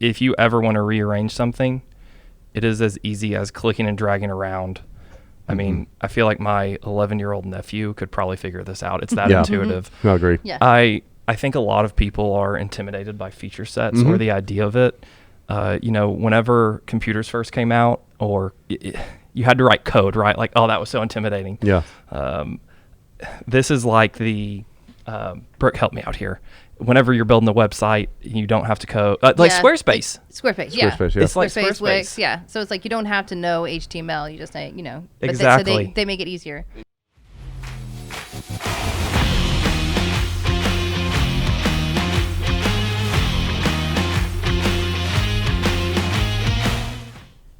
if you ever want to rearrange something, it is as easy as clicking and dragging around. I mean, I feel like my 11-year-old nephew could probably figure this out. It's that intuitive. I agree. Yeah. I think a lot of people are intimidated by feature sets or the idea of it. Whenever computers first came out, or you had to write code, right? Like, oh, that was so intimidating. Yeah. This is like the Brooke, help me out here. Whenever you're building a website, you don't have to code Squarespace. Squarespace, yeah. It's like Squarespace, Squarespace. Wix, yeah. So it's like you don't have to know HTML. You just say, but Exactly. So they make it easier.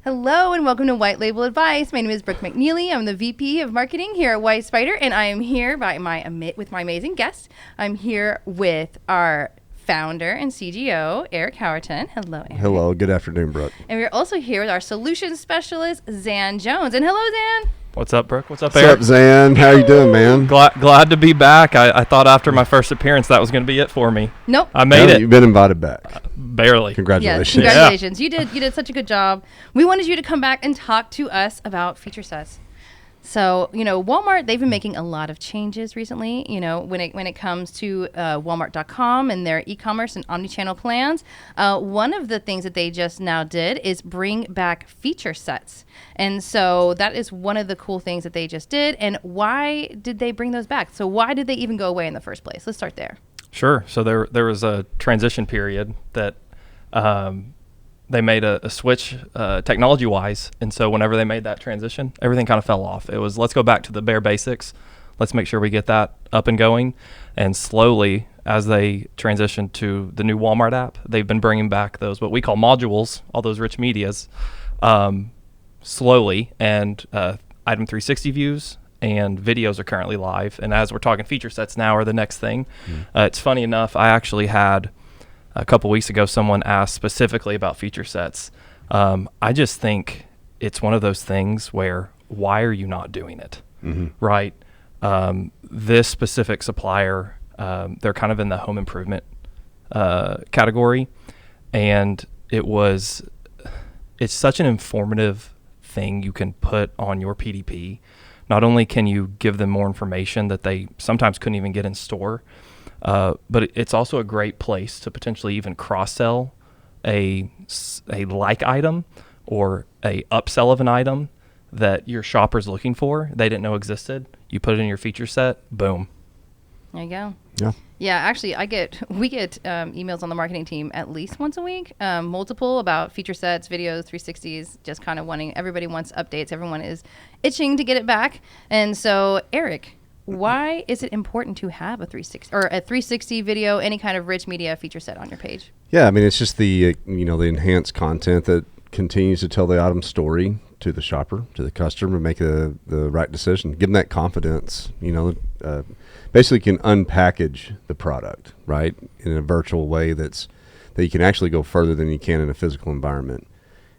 Hello and welcome to White Label Advice. My name is Brooke McNeely. I'm the VP of Marketing here at WhyteSpyder, and I am here with my amazing guest. I'm here with our founder and CGO, Eric Howerton. Hello, Eric. Hello. Good afternoon, Brooke. And we're also here with our solutions specialist, Zan Jones. And hello, Zan. What's up, Brooke? What's up, What's Eric? up, Zan? How you doing, man? Glad to be back. I thought after my first appearance that was going to be it for me. Nope. I made it. You've been invited back. Barely. Congratulations. Yes, congratulations. You did such a good job. We wanted you to come back and talk to us about feature sets. So, Walmart, they've been making a lot of changes recently, when it comes to Walmart.com and their e-commerce and omnichannel plans. One of the things that they just now did is bring back feature sets. And so that is one of the cool things that they just did. And why did they bring those back? So why did they even go away in the first place? Let's start there. Sure. So there was a transition period that they made a switch technology-wise. And so whenever they made that transition, everything kind of fell off. It was, let's go back to the bare basics. Let's make sure we get that up and going. And slowly, as they transitioned to the new Walmart app, they've been bringing back those, what we call modules, all those rich medias, slowly. And Item 360 views and videos are currently live. And as we're talking, feature sets now are the next thing. It's funny enough, I actually had a couple weeks ago someone asked specifically about feature sets. I just think it's one of those things where, why are you not doing it? Right? This specific supplier, they're kind of in the home improvement category, and it's such an informative thing you can put on your PDP. Not only can you give them more information that they sometimes couldn't even get in store, but it's also a great place to potentially even cross-sell a like item or a upsell of an item that your shopper's looking for, they didn't know existed. You put it in your feature set, boom. There you go. Yeah. Yeah, actually, we get emails on the marketing team at least once a week, multiple about feature sets, videos, 360s, just kind of everybody wants updates. Everyone is itching to get it back. And so, Eric, why is it important to have a 360 video, any kind of rich media feature set on your page? Yeah, I mean, it's just the enhanced content that continues to tell the item story to the shopper, to the customer, make the right decision. Give them that confidence, basically can unpackage the product, right, in a virtual way that you can actually go further than you can in a physical environment.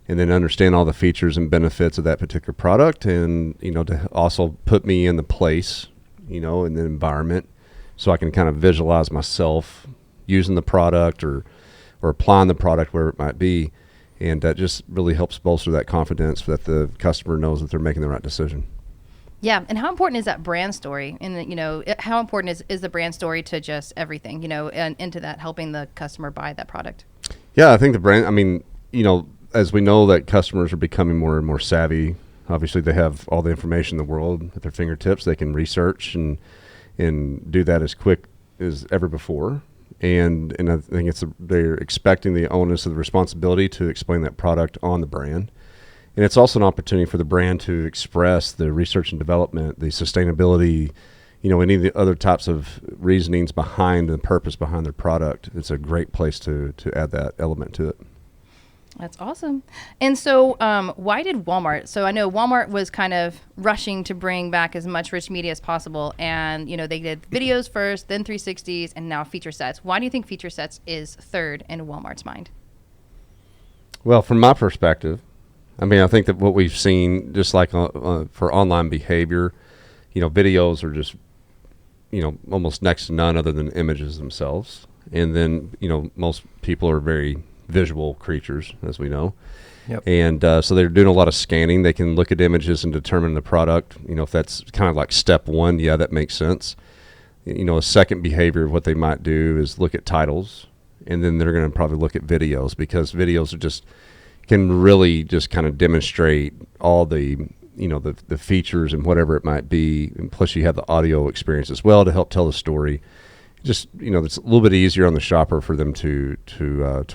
And then understand all the features and benefits of that particular product, and, to also put me in the place, in the environment, so I can kind of visualize myself using the product or applying the product where it might be. And that just really helps bolster that confidence that the customer knows that they're making the right decision. Yeah, and how important is that brand story? And how important is the brand story to just everything? And into that helping the customer buy that product. Yeah, I think the brand. I mean, as we know that customers are becoming more and more savvy. Obviously, they have all the information in the world at their fingertips. They can research and do that as quick as ever before. And I think they're expecting the onus of the responsibility to explain that product on the brand. And it's also an opportunity for the brand to express the research and development, the sustainability, any of the other types of reasonings behind the purpose behind their product. It's a great place to add that element to it. That's awesome. And so why did Walmart? So I know Walmart was kind of rushing to bring back as much rich media as possible. And, they did videos first, then 360s, and now feature sets. Why do you think feature sets is third in Walmart's mind? Well, from my perspective, I think that what we've seen, just like for online behavior, videos are just, almost next to none other than images themselves. And then, most people are very visual creatures, as we know. Yep. And so they're doing a lot of scanning. They can look at images and determine the product. If that's kind of like step one, yeah, that makes sense. A second behavior of what they might do is look at titles, and then they're going to probably look at videos, because videos can really just kind of demonstrate all the features and whatever it might be. And plus you have the audio experience as well to help tell the story. Just, it's a little bit easier on the shopper for them to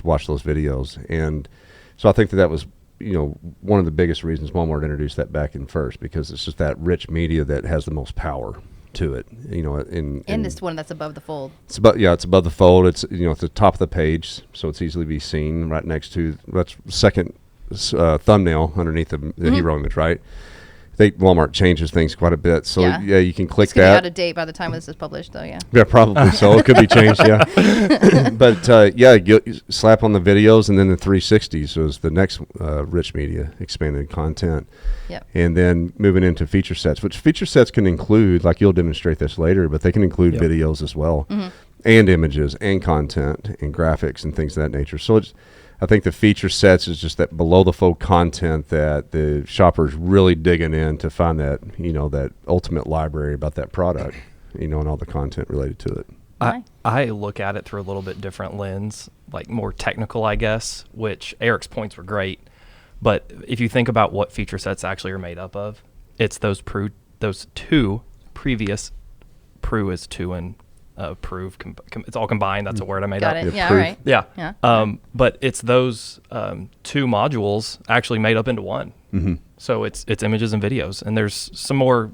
watch those videos. And so I think that was, one of the biggest reasons Walmart introduced that back in first, because it's just that rich media that has the most power to it. And it's one that's above the fold. It's above the fold. It's, at the top of the page, so it's easily be seen right next to that's second thumbnail underneath the hero image, right? Walmart changes things quite a bit, so yeah you can click it's gonna that. be out of date by the time this is published, though. Yeah, probably so. It could be changed, yeah. But you slap on the videos, and then the 360s was the next rich media, expanded content. Yep. And then moving into feature sets, which feature sets can include, like you'll demonstrate this later, but they can include videos as well, and images, and content, and graphics, and things of that nature. So I think the feature sets is just that below the fold content that the shopper's really digging in to find that, that ultimate library about that product, and all the content related to it. I look at it through a little bit different lens, like more technical, I guess, which Eric's points were great. But if you think about what feature sets actually are made up of, it's those two previous Pru is two and prove it's all combined. That's a word I made up. Got it. Yeah, all right. Yeah. But it's those two modules actually made up into one. Mm-hmm. So it's images and videos, and there's some more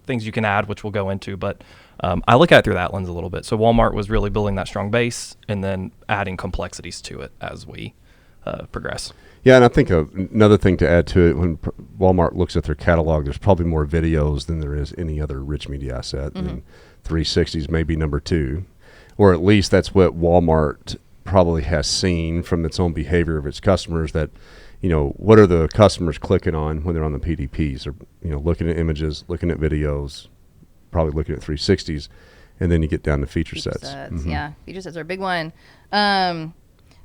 things you can add, which we'll go into. But I look at it through that lens a little bit. So Walmart was really building that strong base and then adding complexities to it as we progress. Yeah, and I think another thing to add to it, when Walmart looks at their catalog, there's probably more videos than there is any other rich media asset. Mm-hmm. And 360s may be number two, or at least that's what Walmart probably has seen from its own behavior of its customers, that, what are the customers clicking on when they're on the PDPs? Or, looking at images, looking at videos, probably looking at 360s, and then you get down to feature sets. Mm-hmm. Yeah, feature sets are a big one.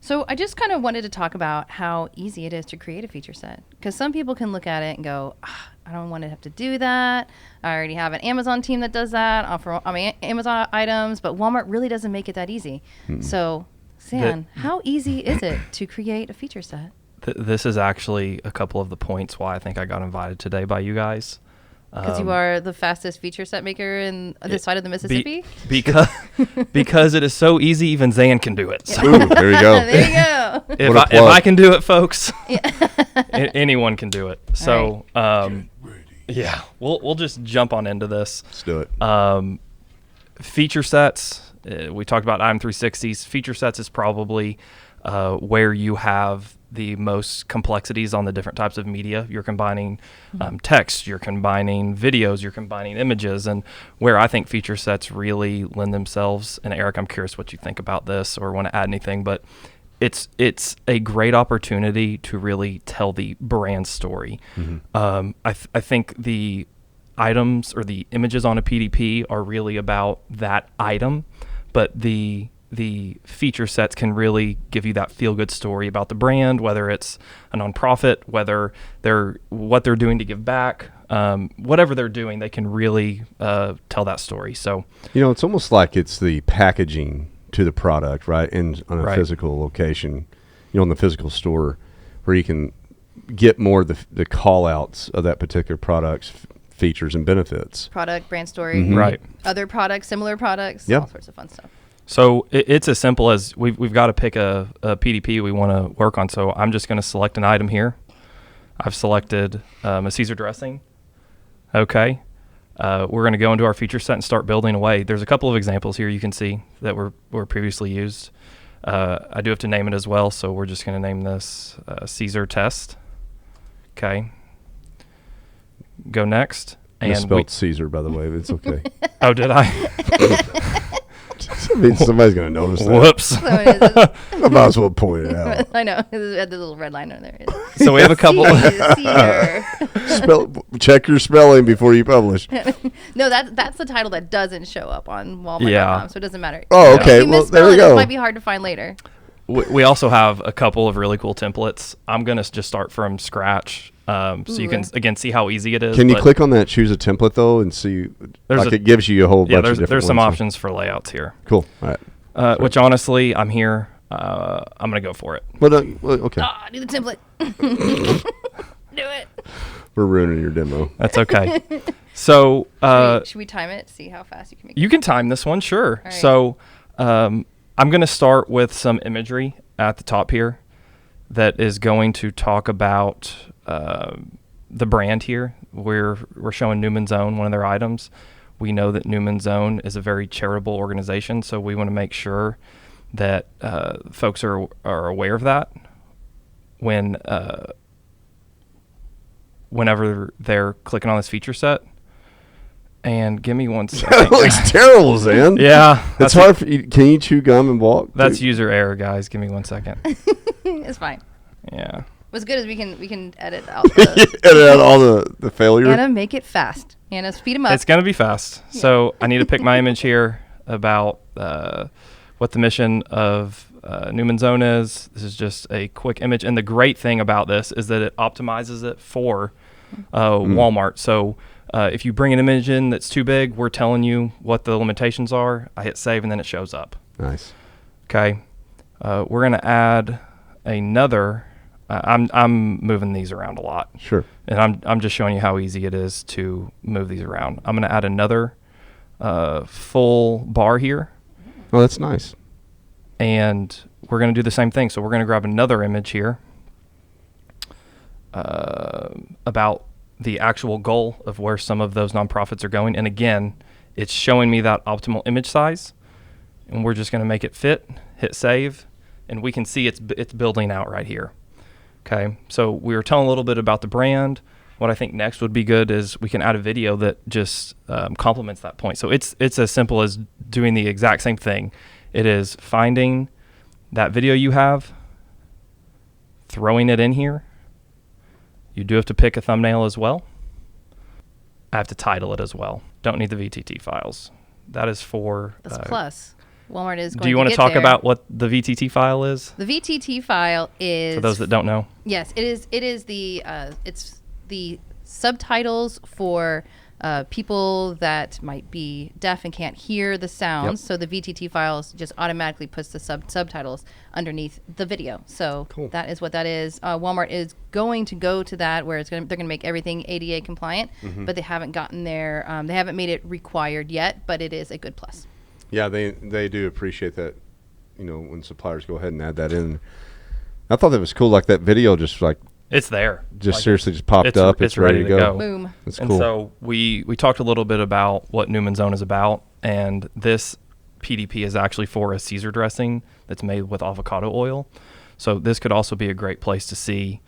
So I just kind of wanted to talk about how easy it is to create a feature set, because some people can look at it and go, I don't want to have to do that. I already have an Amazon team that does that, offer Amazon items, but Walmart really doesn't make it that easy. Mm-mm. So, San, how easy is it to create a feature set? This is actually a couple of the points why I think I got invited today by you guys. Because you are the fastest feature set maker in this side of the Mississippi? Because it is so easy, even Zan can do it. So. Ooh, there you go. There you go. If I can do it, folks, anyone can do it. So, yeah, we'll just jump on into this. Let's do it. Feature sets, we talked about item 360s. Feature sets is probably where you have the most complexities on the different types of media. You're combining text, you're combining videos, you're combining images, and where I think feature sets really lend themselves, and Eric, I'm curious what you think about this or want to add anything, but it's a great opportunity to really tell the brand story. Mm-hmm. I think the items or the images on a PDP are really about that item, but the feature sets can really give you that feel-good story about the brand, whether it's a nonprofit, whether what they're doing to give back, whatever they're doing, they can really tell that story. So, it's almost like it's the packaging to the product, right? And on a physical location, in the physical store, where you can get more of the call-outs of that particular product's features and benefits. Product, brand story, mm-hmm. Right? Other products, similar products, yep. all sorts of fun stuff. So it's as simple as we've got to pick a PDP we want to work on. So I'm just going to select an item here. I've selected a Caesar dressing. Okay. We're going to go into our feature set and start building away. There's a couple of examples here you can see that were previously used. I do have to name it as well, so we're just going to name this Caesar test. Okay. Go next. And misspelled Caesar, by the way, but it's okay. Oh, did I? I mean, somebody's going to notice that. Whoops. I might as well point it out. I know. It had the little red line on there. So we have a couple. Check your spelling before you publish. No, that's the title that doesn't show up on Walmart.com, so it doesn't matter. Oh, okay. Well, there we go. It might be hard to find later. we also have a couple of really cool templates. I'm going to just start from scratch. So you can, again, see how easy it is. Can you click on that, choose a template, though, and see? Like it gives you a whole bunch of different there's some ones. options for layouts here. Cool. All right. Which, honestly, I'm here. I'm going to go for it. Well, okay. Do the template. Do it. We're ruining your demo. That's okay. So should we time it? See how fast you can make you can time this one, sure. Right. So I'm going to start with some imagery at the top here that is going to talk about the brand here. We're showing Newman's Own, one of their items. We know that Newman's Own is a very charitable organization, so we want to make sure that folks are aware of that whenever they're clicking on this feature set. And give me one second. That looks terrible, Zan. Yeah. It's hard for you. Can you chew gum and walk? That's user error, guys. Give me 1 second. It's fine. Yeah. What's good is we can edit out Edit out all the failure. Anna, make it fast. Anna, speed them up. It's going to be fast. Yeah. So I need to pick my image here about what the mission of Newman's Own is. This is just a quick image. And the great thing about this is that it optimizes it for Walmart. So if you bring an image in that's too big, we're telling you what the limitations are. I hit save and then it shows up. Nice. Okay. We're going to add another. I'm moving these around a lot. Sure. And I'm just showing you how easy it is to move these around. I'm going to add another full bar here. Oh, that's nice. And we're going to do the same thing. So we're going to grab another image here about the actual goal of where some of those nonprofits are going. And again, it's showing me that optimal image size. And we're just going to make it fit, hit save, and we can see it's building out right here. Okay, so we were telling a little bit about the brand. What I think next would be good is we can add a video that just complements that point. So it's as simple as doing the exact same thing. It is finding that video you have, throwing it in here. You do have to pick a thumbnail as well. I have to title it as well. Don't need the VTT files. That is for... That's plus. Walmart is going to Do you want to talk there. about what the VTT file is? The VTT file is... For those that don't know. Yes, it is. It is the it's the subtitles for people that might be deaf and can't hear the sounds. Yep. So the VTT files just automatically puts the subtitles underneath the video. So Cool. that is what that is. Walmart is going to go to that where they're going to make everything ADA compliant, but they haven't gotten there. They haven't made it required yet, but it is a good plus. Yeah, they do appreciate that, when suppliers go ahead and add that in. I thought that was cool, like that video just like It's there. just Like, seriously just popped up. It's ready to go. Boom. That's And cool. so we talked a little bit about what Newman's Own is about, and this PDP is actually for a Caesar dressing that's made with avocado oil. So this could also be a great place to see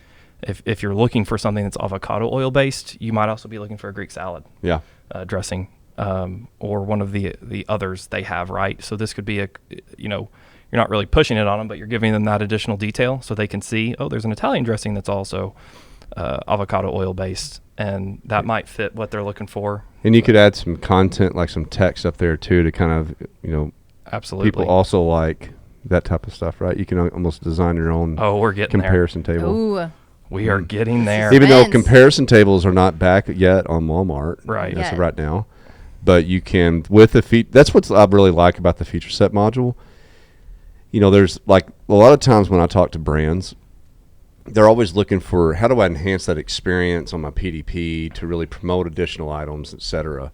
if you're looking for something that's avocado oil based. You might also be looking for a Greek salad Yeah. dressing or one of the others they have, right? So this could be you're not really pushing it on them, but you're giving them that additional detail so they can see, oh, there's an Italian dressing that's also avocado oil based, and that might fit what they're looking for. And you could add some content, like some text up there too, to kind of, Absolutely. people also like that type of stuff, right? You can almost design your own We're getting comparison table. Ooh. We are getting there. Even though Suspense. comparison tables are not back yet on Walmart, Right. Yeah. right now, but you can with the that's what I really like about the feature set module. There's like a lot of times when I talk to brands, they're always looking for how do I enhance that experience on my PDP to really promote additional items, etc.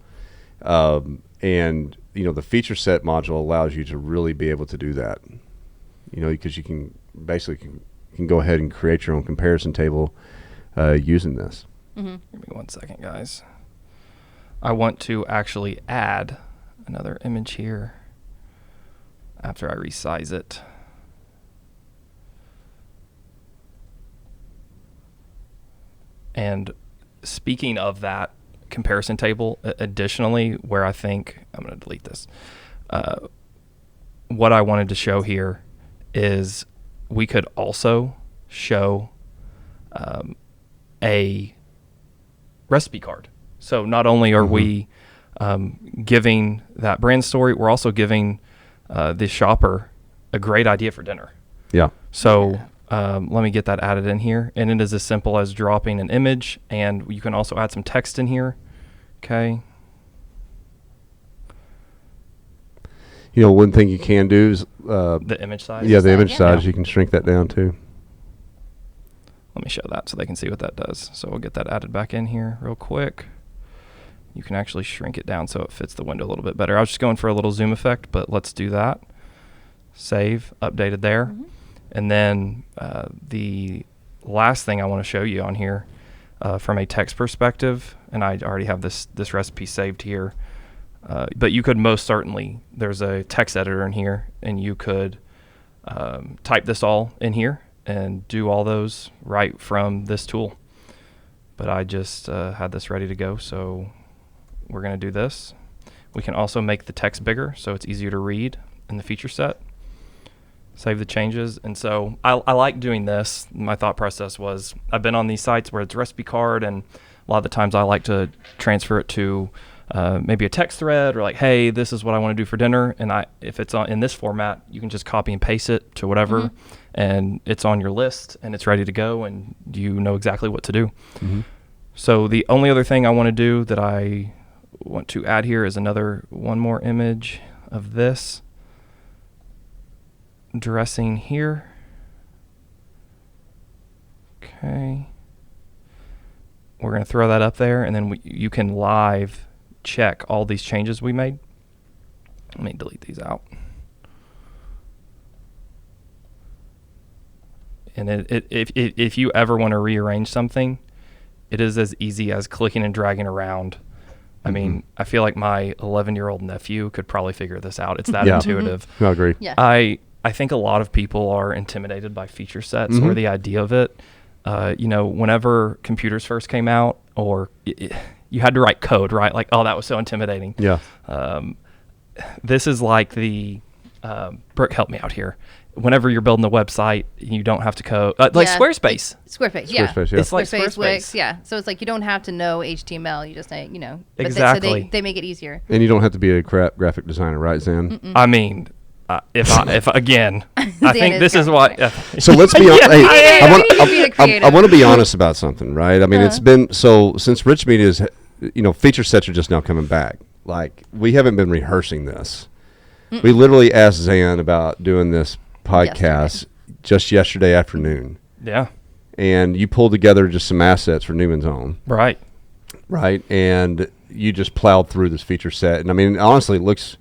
And the feature set module allows you to really be able to do that. Because you can basically can go ahead and create your own comparison table using this. Mm-hmm. Give me 1 second, guys. I want to actually add another image here after I resize it. And speaking of that comparison table, additionally, where I think I'm going to delete this, what I wanted to show here is we could also show a recipe card. So not only are we giving that brand story, we're also giving the shopper a great idea for dinner. Yeah. So let me get that added in here. And it is as simple as dropping an image, and you can also add some text in here. Okay. You know, one thing you can do is The image size. yeah, the image yeah. size. You can shrink that down too. Let me show that so they can see what that does. So we'll get that added back in here real quick. You can actually shrink it down so it fits the window a little bit better. I was just going for a little zoom effect, but let's do that. Save, updated there. Mm-hmm. And then the last thing I want to show you on here from a text perspective, and I already have this recipe saved here, but you could most certainly, there's a text editor in here, and you could type this all in here and do all those right from this tool. But I just had this ready to go, so we're going to do this. We can also make the text bigger so it's easier to read in the feature set. Save the changes. And so I like doing this. My thought process was, I've been on these sites where it's a recipe card, and a lot of the times I like to transfer it to maybe a text thread, or like, hey, this is what I want to do for dinner. And if it's in this format, you can just copy and paste it to whatever, and it's on your list and it's ready to go, and you know exactly what to do. Mm-hmm. So the only other thing I want to do that I want to add here is one more image of this dressing here. Okay. We're going to throw that up there, and then you can live check all these changes we made. Let me delete these out. And if you ever want to rearrange something, it is as easy as clicking and dragging around. I mean, I feel like my 11-year-old nephew could probably figure this out. It's that intuitive. I agree. Yeah. I think a lot of people are intimidated by feature sets or the idea of it. You know, whenever computers first came out, or you had to write code, right? Like, oh, that was so intimidating. Yeah. This is like the Brooke, help me out here. Whenever you're building a website, you don't have to code like Squarespace. Squarespace, yeah. Squarespace, yeah. It's like Squarespace, Squarespace. Wix, yeah. So it's like you don't have to know HTML. You just say, you know. But Exactly. so they make it easier. And you don't have to be a graphic designer, right, Zan? I mean, if again, I think is this is graphic what. So let's be honest. Hey, I I need to be a creative. want to be honest about something, right? I mean, it's been so since Rich Media's, feature sets are just now coming back. Like, we haven't been rehearsing this. We literally asked Zan about doing this podcast just yesterday afternoon. Yeah. And you pulled together just some assets for Newman's Own. Right. Right. And you just plowed through this feature set. And I mean, honestly, it looks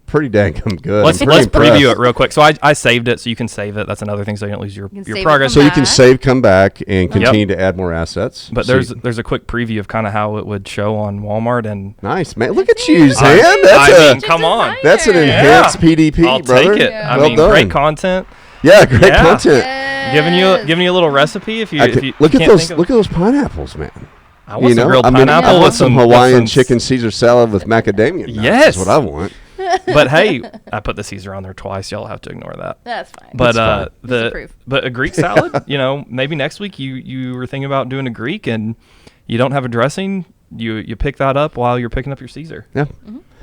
pretty dang good. Let's I'm pretty preview impressed. it real quick. So I saved it, so you can save it. That's another thing, so you don't lose your save it progress. from So you can back. save, come back, and continue to add more assets. But So there's a quick preview of kind of how it would show on Walmart, and nice, man. Look at you, Zan. I mean, come on, That's an enhanced PDP, I'll brother. take it. Yeah. I Well mean, done. great content. Yeah, great Yeah. content. Giving you a little recipe if you, Look at can't those. think of, Look at those pineapples, man. I want some grilled I mean, pineapple I want with some with Hawaiian some chicken Caesar salad with macadamia nuts. Yes. That's what I want. But hey, I put the Caesar on there twice. Y'all have to ignore that. That's fine. But fine. Disapprove. but a Greek salad, maybe next week you were thinking about doing a Greek and you don't have a dressing, you pick that up while you're picking up your Caesar. Yeah,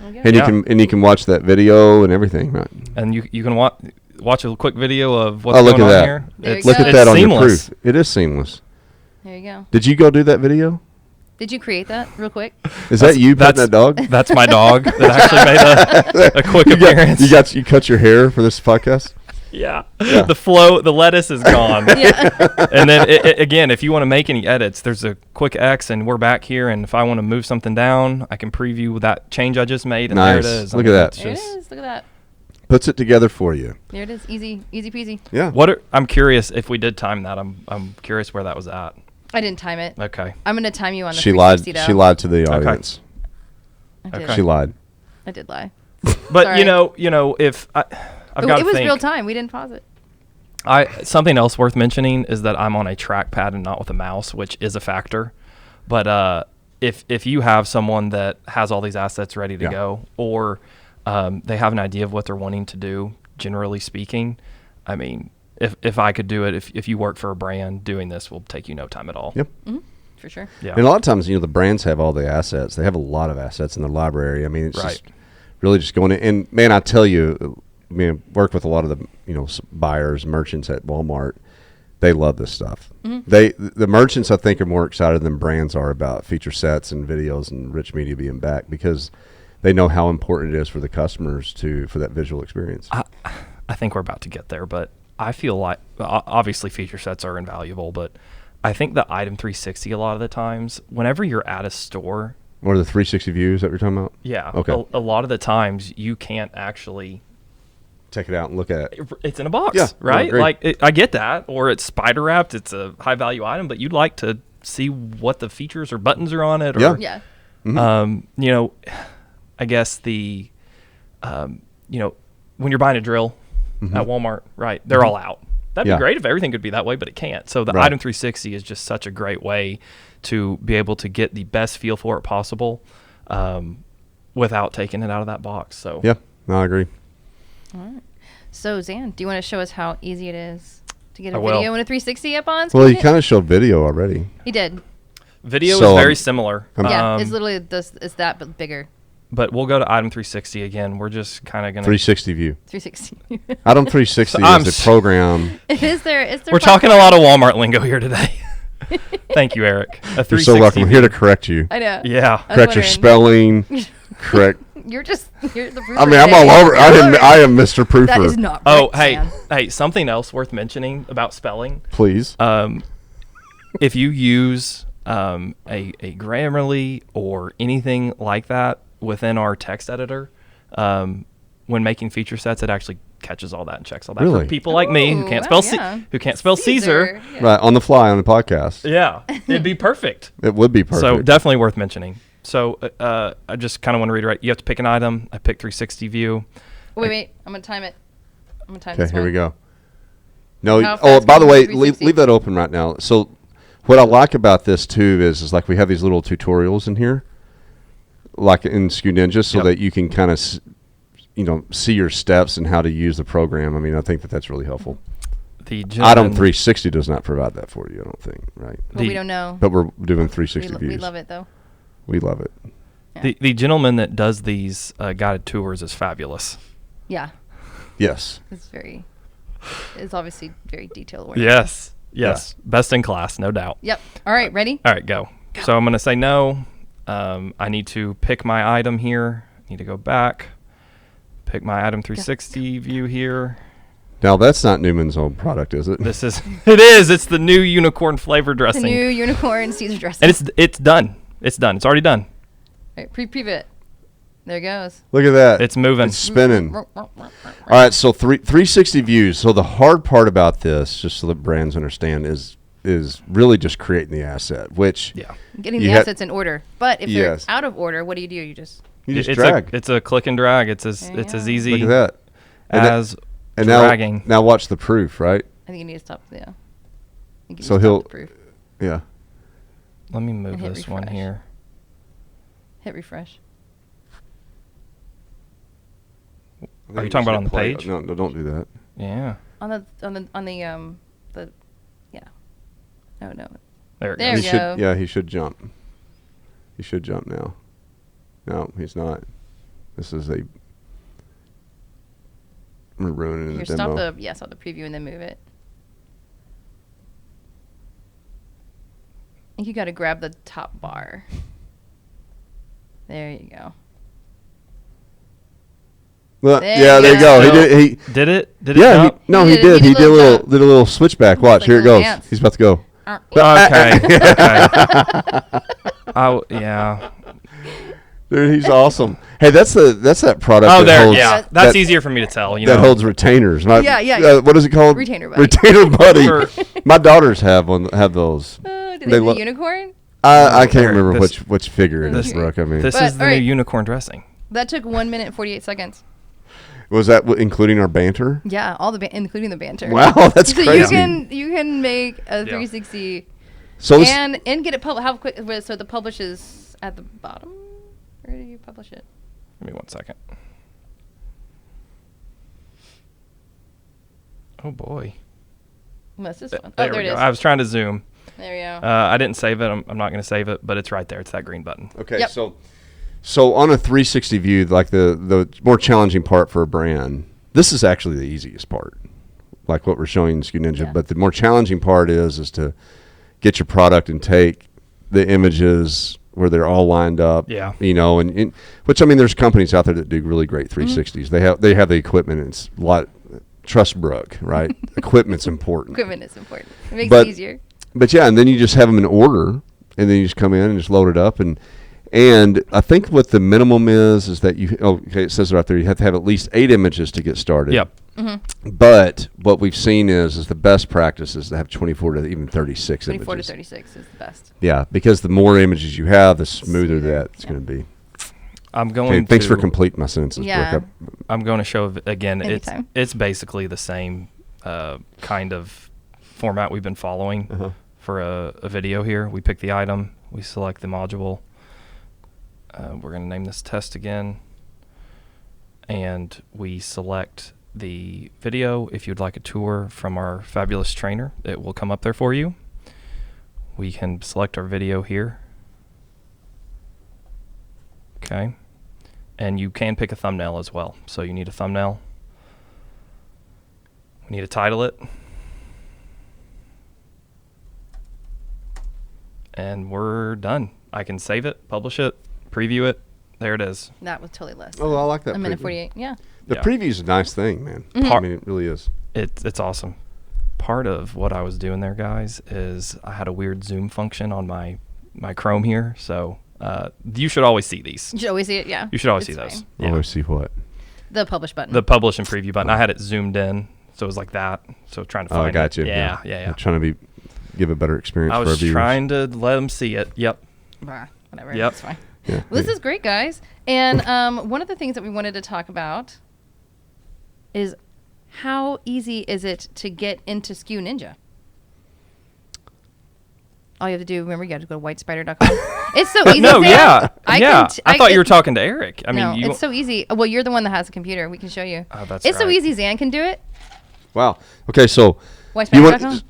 Okay. and you can watch that video and everything, right? And you can watch a quick video of what's Oh, look going at on that. here. There you It's, go. Look at it's that on seamless. your proof. It is seamless. There you go. Did you go do that video? Did you create that real quick? Is that you petting that dog? That's my dog that actually made a quick appearance. You cut your hair for this podcast? Yeah. The lettuce is gone. Yeah. And then again, if you want to make any edits, there's a quick X, and we're back here. And if I want to move something down, I can preview that change I just made, and Nice. there it is. Look at that. it's There it just- is. Look at that. Puts it together for you. There it is. Easy peasy. Yeah. I'm curious if we did time that. I'm curious where that was at. I didn't time it. Okay. I'm gonna time you on the She lied. 360 though. She lied to the audience. I did. Okay. She lied. I did lie. But Sorry. if I've got It to was think, real time. We didn't pause it. something else worth mentioning is that I'm on a trackpad and not with a mouse, which is a factor. But if you have someone that has all these assets ready to Yeah. go, or they have an idea of what they're wanting to do, generally speaking, I mean, if I could do it, if you work for a brand, doing this will take you no time at all. Yep. For sure. Yeah. And a lot of times, the brands have all the assets. They have a lot of assets in their library. I mean, it's Right. just really just going in. And man, I tell you, work with a lot of the buyers, merchants at Walmart. They love this stuff. Mm-hmm. The merchants, I think, are more excited than brands are about feature sets and videos and rich media being back because they know how important it is for the customers for that visual experience. I think we're about to get there, but I feel like obviously feature sets are invaluable, but I think the Item 360 a lot of the times, whenever you're at a store. Or the 360 views that we're talking about? Yeah. Okay. A lot of the times you can't actually check it out and look at it. It's in a box, Yeah, right? no, I get that. Or it's spider wrapped. It's a high value item, but you'd like to see what the features or buttons are on it. Or, Yeah. Mm-hmm. I guess the, when you're buying a drill at Walmart, right? They're all out. That'd be great if everything could be that way, but it can't. So the Item 360 is just such a great way to be able to get the best feel for it possible without taking it out of that box. So yeah, no, I agree. All right. So Zan, do you want to show us how easy it is to get a I will. video and a 360 up on? Well, he kind of showed video already. He did. video So, is very similar. Yeah, it's literally it's that but bigger. But we'll go to Item 360 again. We're just kind of going to... 360 view. 360. Item 360 So is a program. It's their We're talking a lot of Walmart lingo here today. Thank you, Eric. A You're so welcome. I'm here to correct you. I know. Yeah. I was Correct your wondering. spelling. Correct. You're the proofer I mean, I'm today. all over. I am Mr. Proofer. That is not Oh, right, Sam. hey, something else worth mentioning about spelling. Please. If you use a Grammarly or anything like that within our text editor, when making feature sets, it actually catches all that and checks all that. Really? For people like me who Ooh, can't wow, spell yeah. who can't spell Caesar. Yeah. Right, on the fly on the podcast. Yeah, it'd be perfect. It would be perfect. So definitely worth mentioning. So I just kind of want to reiterate. You have to pick an item. I picked 360 view. Wait. I'm going to time it. I'm going to time Okay, this here one. we go. No, How oh, fast by can the you way, do 360? leave that open right now. So what I like about this too is like we have these little tutorials in here, like in Skew Ninja, so that you can kind of, see your steps and how to use the program. I mean, I think that's really helpful. The Item gentleman, 360 does not provide that for you, I don't think, right? Well, we don't know. But we're doing 360 views. We love it, though. We love it. the gentleman that does these guided tours is fabulous. Yeah. Yes. It's obviously very detailed. Yes. Best in class, no doubt. Yep. All right, ready? All right, go. So I'm going to say no. I need to pick my item here. I need to go back. Pick my Item 360 view here. Now, that's not Newman's own product, is it? This is. It is. It's the new unicorn flavor The dressing. new unicorn Caesar dressing. And it's done. It's done. It's already done. All right, preview it. There it goes. Look at that. It's moving. It's spinning. All right, so 360 views. So the hard part about this, just so that brands understand, is really just creating the asset, which Getting the assets in order. But if Yes. they're out of order, what do? You just you just it's drag. it's a click and drag. It's as easy Look at that. as And dragging. Now watch the proof, right? I think you need to stop. Yeah. So he'll- the proof. Yeah. Let me move And hit this one refresh. here. Hit refresh. Are you talking about on the page? No, don't do that. Yeah. On the yeah. Oh no. There it There goes. we go. He should jump. He should jump now. No, he's not. This is I'm ruining Here, the demo. stop the preview and then move it. I think you got to grab the top bar. There you go. Well, There yeah, you there you go. go. He Did it? Did it yeah. jump? He did. He did a little switchback. Watch, like here a it little goes. dance. He's about to go. Okay. Yeah. Dude, he's awesome. Hey, that's that product. Oh, that there. holds, Yeah. That's easier for me to tell. You that know. holds retainers. Yeah. What is it called? Retainer buddy. Retainer buddy. For- My daughters have those. Do They they lo- do unicorn? I can't There, remember this- which figure it is, This- Brooke. I mean, This But, is the all new right. unicorn dressing. That took 1 minute and 48 seconds. was that including our banter? Yeah, including the banter. Wow, that's So crazy. you can make a 360 So let's- and get it how quick? So the publish is at the bottom. Where do you publish it? Give me 1 second. Oh boy. What's this one? There There we it go. is. I was trying to zoom. There we go. I didn't save it. I'm not going to save it, but it's right there. It's that green button. Okay, Yep. so on a 360 view, like the more challenging part for a brand, This is actually the easiest part, like what we're showing in Skew Ninja. Yeah. But the more challenging part is to get your product and take the images where they're all lined up. Yeah. You know, and which, I mean, there's companies out there that do really great 360s. They have the equipment, and it's a lot. Trust Brooke, right? Equipment's important. Equipment is important. It makes But- it easier. But yeah, and then you just have them in order, and then you just come in and just load it up, and I think what the minimum is that it says it right there, you have to have at least 8 images to get started. Yep. But what we've seen is the best practice is to have 24 to even 36 24 images. to 36 is the best. Yeah, because the more images you have, the smoother Smoother, that's going to be. I'm going Okay, thanks to, for completing my sentences, Yeah. Brooke. I'm going to show again. Anytime. It's basically the same kind of format we've been following Uh-huh. for a video here. We pick the item, we select the module. We're going to name this test again, and we select the video. If you'd like a tour from our fabulous trainer, it will come up there for you. We can select our video here. Okay. And you can pick a thumbnail as well. So you need a thumbnail. We need to title it. And we're done. I can save it, publish it, preview it. There it is. That was totally less. Oh, I like that. A minute preview. 48. Yeah. The Yeah. preview's a nice thing, man. Mm-hmm. I mean, it really is. It's awesome. Part of what I was doing there, guys, is I had a weird zoom function on my Chrome here. So you should always see these. You should always see it. Yeah. You should always It's see those. fine. Yeah. Let's see what. The publish button. The publish and preview button. I had it zoomed in, so it was like that. So trying to Oh, I find got it. you. Yeah. I'm trying to give a better experience I for our was viewers. trying to let them see it. Yep. Whatever. Yep. That's fine. Yeah. Well, this is great, guys. And one of the things that we wanted to talk about is how easy is it to get into Skew Ninja? All you have to do, remember, you have to go to WhyteSpyder.com. It's so easy. No, Sam. yeah. I thought you were talking to Eric. I mean, no, you. it's so easy. Well, you're the one that has a computer. We can show you. Oh, that's it's so right. easy. Zan can do it. Wow. Okay, so WhyteSpyder.com.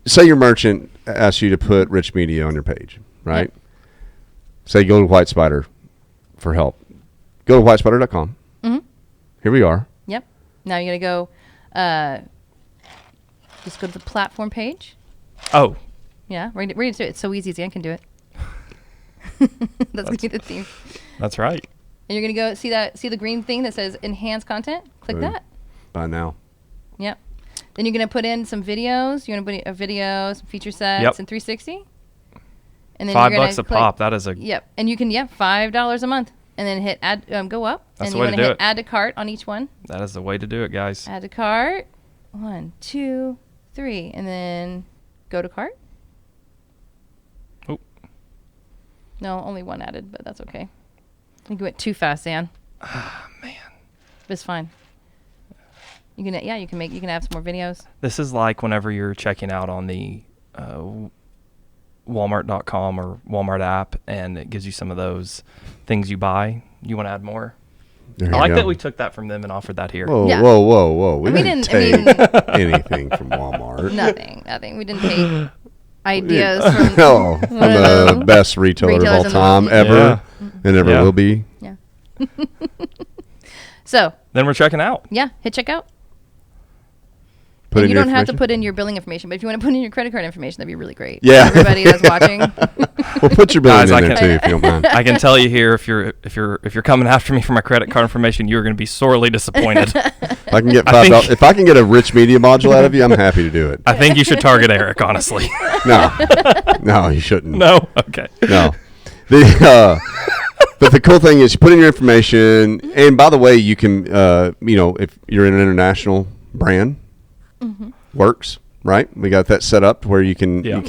say your merchant asks you to put rich media on your page, right? Yep. Say go to WhyteSpyder for help. Go to WhyteSpyder.com. Mm-hmm. Here we are. Yep. Now you're going to go, just go to the platform page. Oh, Yeah, we're going to do it. It's so easy. Zan can do it. That's going to be the theme. that's right. And you're going to go see the green thing that says enhance content? Click Boom. that. By now. Yep. Then you're going to put in some videos. You're going to put in a video, some feature sets, Yep. and 360. And then $5 you're gonna a click- pop. That is a. Yep. And you can, $5 a month. And then hit add, go up. That's and the you way want to do hit it. add to cart on each one. That is the way to do it, guys. Add to cart. 1, 2, 3. And then go to cart. Oh. No, only one added, but that's okay. I think you went too fast, Zan. Ah, man. But it's fine. You can you can add some more videos. This is like whenever you're checking out on the Walmart.com or Walmart app, and it gives you some of those things you buy. You want to add more? There I you like go. that we took that from them and offered that here. Whoa, Yeah. whoa. We We didn't didn't- take I anything from Walmart. Nothing. We didn't take ideas from No, from one of the them. best retailer of all retailers in the time world. ever, Yeah. and ever Yeah. will be. Yeah. So, Then we're checking out. yeah, hit checkout. Put And in you your don't have to information. put in your billing information, but if you want to put in your credit card information, that'd be really great. Yeah. Everybody that's watching. Well, put your billing Guys, I in there can- too, if you don't mind. I can tell you here, if you're coming after me for my credit card information, you're going to be sorely disappointed. If I can get I think- $5, if I can get a rich media module out of you, I'm happy to do it. I think you should target Eric, honestly. No, you shouldn't. No? Okay. No. But the cool thing is you put in your information, and by the way, you can, if you're an international brand, works, right? We got that set up where you can Yeah.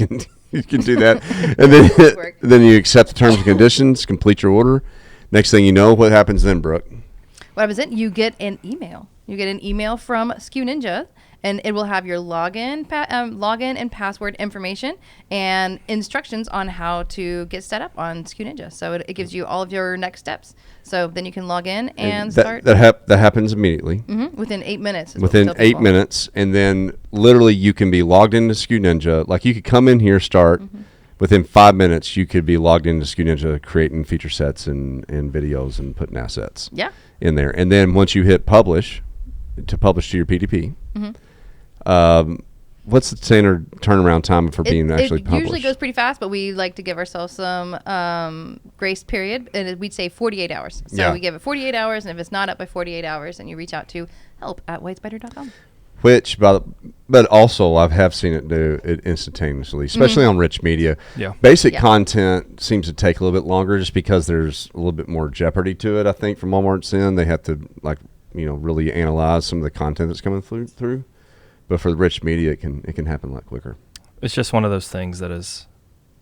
you can do that, and Work. then you accept the terms and conditions, complete your order. Next thing you know, what happens then, Brooke? What happens then? You get an email. You get an email from Skew Ninja, and it will have your login and password information and instructions on how to get set up on Skew Ninja. So it gives you all of your next steps. So then you can log in and start that happens immediately. within 8 minutes. is what we Within tell 8 people. minutes, and then literally you can be logged into Skew Ninja. Like you could come in here, start within 5 minutes. You could be logged into Skew Ninja, creating feature sets and videos and putting assets Yeah. in there. And then once you hit publish, to publish to your PDP. What's the standard turnaround time for being actually published? It usually goes pretty fast, but we like to give ourselves some grace period, and we'd say 48 hours. So we give it 48 hours, and if it's not up by 48 hours, then you reach out to help@WhyteSpyder.com. Which, but also I have seen it do it instantaneously, especially on rich media. Yeah. Basic content seems to take a little bit longer just because there's a little bit more jeopardy to it. I think from Walmart's end, they have to really analyze some of the content that's coming through. But for the rich media, it can happen a lot quicker. It's just one of those things that is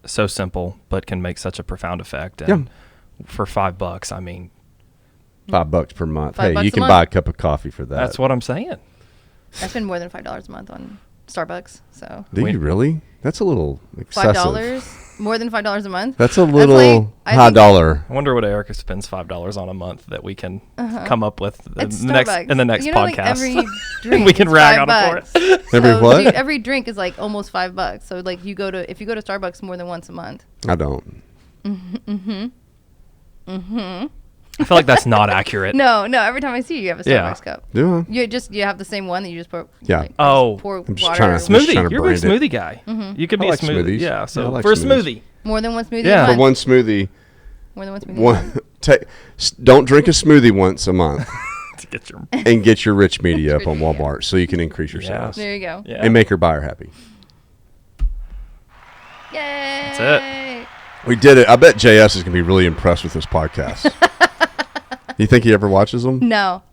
so simple, but can make such a profound effect. And for $5, I mean, $5 per month. $5 Hey, you a can month. buy a cup of coffee for that. that's what I'm saying. I spend more than $5 a month on Starbucks. So Do you really? That's a little excessive. $5, more than $5 a month. That's a little high dollar. I wonder what Erica spends $5 on a month that we can come up with At in the next you know, like podcast. every drink We can is rag on $5. her for it. Every what? Dude, every drink is like almost $5. So like if you go to Starbucks more than once a month. I don't. I feel like that's not accurate. No. Every time I see you, you have a Starbucks cup. Do I? You have the same one that you just pour. Yeah. Like, Oh. pour I'm just water. trying to- Smoothie. trying to You're a big brand smoothie guy. You could I be like a smoothie. smoothies. Yeah. So Yeah, I like for a smoothies. smoothie. More than one smoothie. Yeah. A For month. one smoothie, More than one smoothie. A month. don't drink a smoothie once a month To get your and get your rich media up Rich on media. Walmart so you can increase your Yeah. sales There you go. yeah. and make your buyer happy. Yay! That's We did it. I bet JS is going to be really impressed with this podcast. You think he ever watches them? No,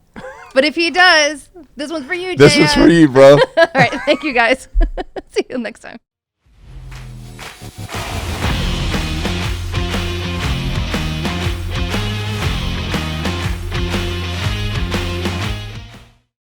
but if he does, this one's for you, This JS. is for you, bro. All right, thank you guys. See you next time.